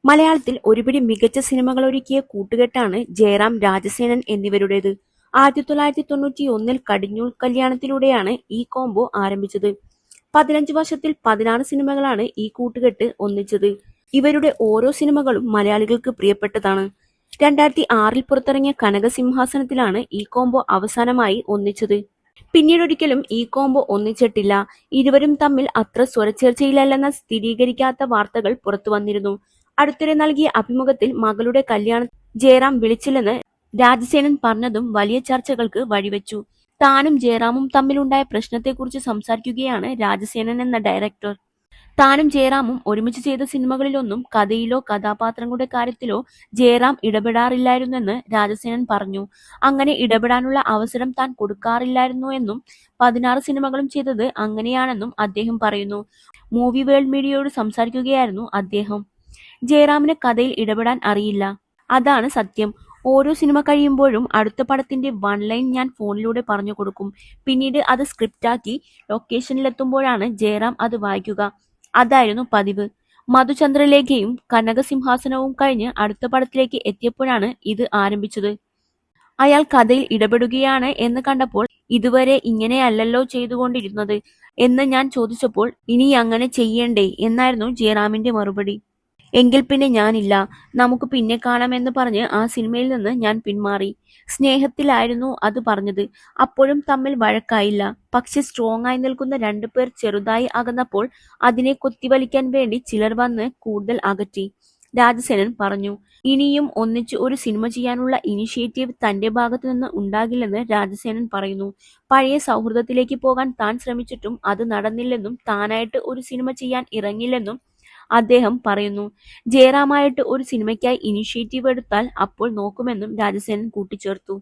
മലയാളത്തിൽ ഒരുപിടി മികച്ച സിനിമകളൊരുക്കിയ കൂട്ടുകെട്ടാണ് ജയറാം, രാജസേനൻ എന്നിവരുടേത്. 1991 കടിഞ്ഞൂൽ കല്യാണത്തിലൂടെയാണ് ഈ കോംബോ ആരംഭിച്ചത്. 15 വർഷത്തിൽ 16 സിനിമകളാണ് ഈ കൂട്ടുകെട്ട് ഒന്നിച്ചത്. ഇവരുടെ ഓരോ സിനിമകളും മലയാളികൾക്ക് പ്രിയപ്പെട്ടതാണ്. 2006 പുറത്തിറങ്ങിയ കനകസിംഹാസനത്തിലാണ് ഈ കോംബോ അവസാനമായി ഒന്നിച്ചത്. പിന്നീടൊരിക്കലും ഈ കോംബോ ഒന്നിച്ചിട്ടില്ല. ഇരുവരും തമ്മിൽ അത്ര സ്വരച്ചേർച്ചയിലല്ലെന്ന സ്ഥിരീകരിക്കാത്ത വാർത്തകൾ പുറത്തുവന്നിരുന്നു. അടുത്തിടെ നൽകിയ അഭിമുഖത്തിൽ മകളുടെ കല്യാണം ജയറാം വിളിച്ചില്ലെന്ന് രാജസേനൻ പറഞ്ഞതും വലിയ ചർച്ചകൾക്ക് വഴിവെച്ചു. താനും ജയറാമും തമ്മിലുണ്ടായ പ്രശ്നത്തെക്കുറിച്ച് സംസാരിക്കുകയാണ് രാജസേനൻ എന്ന ഡയറക്ടർ. താനും ജയറാമും ഒരുമിച്ച് ചെയ്ത സിനിമകളിലൊന്നും കഥയിലോ കഥാപാത്രങ്ങളുടെ കാര്യത്തിലോ ജയറാം ഇടപെടാറില്ലായിരുന്നെന്ന് രാജസേനൻ പറഞ്ഞു. അങ്ങനെ ഇടപെടാനുള്ള അവസരം താൻ കൊടുക്കാറില്ലായിരുന്നു എന്നും 16 സിനിമകളും ചെയ്തത് അങ്ങനെയാണെന്നും അദ്ദേഹം പറയുന്നു. മൂവി വേൾഡ് മീഡിയയോട് സംസാരിക്കുകയായിരുന്നു അദ്ദേഹം. ജയറാമിന് കഥയിൽ ഇടപെടാൻ അറിയില്ല, അതാണ് സത്യം. ഓരോ സിനിമ കഴിയുമ്പോഴും അടുത്ത പടത്തിന്റെ വൺ ലൈൻ ഞാൻ ഫോണിലൂടെ പറഞ്ഞു കൊടുക്കും. പിന്നീട് അത് സ്ക്രിപ്റ്റാക്കി ലൊക്കേഷനിലെത്തുമ്പോഴാണ് ജയറാം അത് വായിക്കുക. അതായിരുന്നു പതിവ്. മധുചന്ദ്രലേഖയും കനകസിംഹാസനവും കഴിഞ്ഞ് അടുത്ത പടത്തിലേക്ക് എത്തിയപ്പോഴാണ് ഇത് ആരംഭിച്ചത്. അയാൾ കഥയിൽ ഇടപെടുകയാണ് എന്ന് കണ്ടപ്പോൾ ഇതുവരെ ഇങ്ങനെയല്ലല്ലോ ചെയ്തുകൊണ്ടിരുന്നത് എന്ന് ഞാൻ ചോദിച്ചപ്പോൾ ഇനി അങ്ങനെ ചെയ്യണ്ടേ എന്നായിരുന്നു ജയറാമിന്റെ മറുപടി. എങ്കിൽ പിന്നെ ഞാനില്ല, നമുക്ക് പിന്നെ കാണാം എന്ന് പറഞ്ഞ് ആ സിനിമയിൽ നിന്ന് ഞാൻ പിന്മാറി. സ്നേഹത്തിലായിരുന്നു അത് പറഞ്ഞത്. അപ്പോഴും തമ്മിൽ വഴക്കായില്ല. പക്ഷെ സ്ട്രോങ് ആയി നിൽക്കുന്ന രണ്ടുപേർ ചെറുതായി അകന്നപ്പോൾ അതിനെ കൊത്തിവലിക്കാൻ വേണ്ടി ചിലർ വന്ന് കൂടുതൽ അകറ്റി, രാജസേനൻ പറഞ്ഞു. ഇനിയും ഒന്നിച്ച് ഒരു സിനിമ ചെയ്യാനുള്ള ഇനിഷ്യേറ്റീവ് തന്റെ ഭാഗത്തു നിന്ന് ഉണ്ടാകില്ലെന്ന് രാജസേനൻ പറയുന്നു. പഴയ സൗഹൃദത്തിലേക്ക് പോകാൻ താൻ ശ്രമിച്ചിട്ടും അത് നടന്നില്ലെന്നും താനായിട്ട് ഒരു സിനിമ ചെയ്യാൻ ഇറങ്ങില്ലെന്നും അദ്ദേഹം പറയുന്നു. ജയറാമായിട്ട് ഒരു സിനിമയ്ക്കായി ഇനിഷ്യേറ്റീവ് എടുത്താൽ അപ്പോൾ നോക്കുമെന്നും രാജസേനൻ കൂട്ടിച്ചേർത്തു.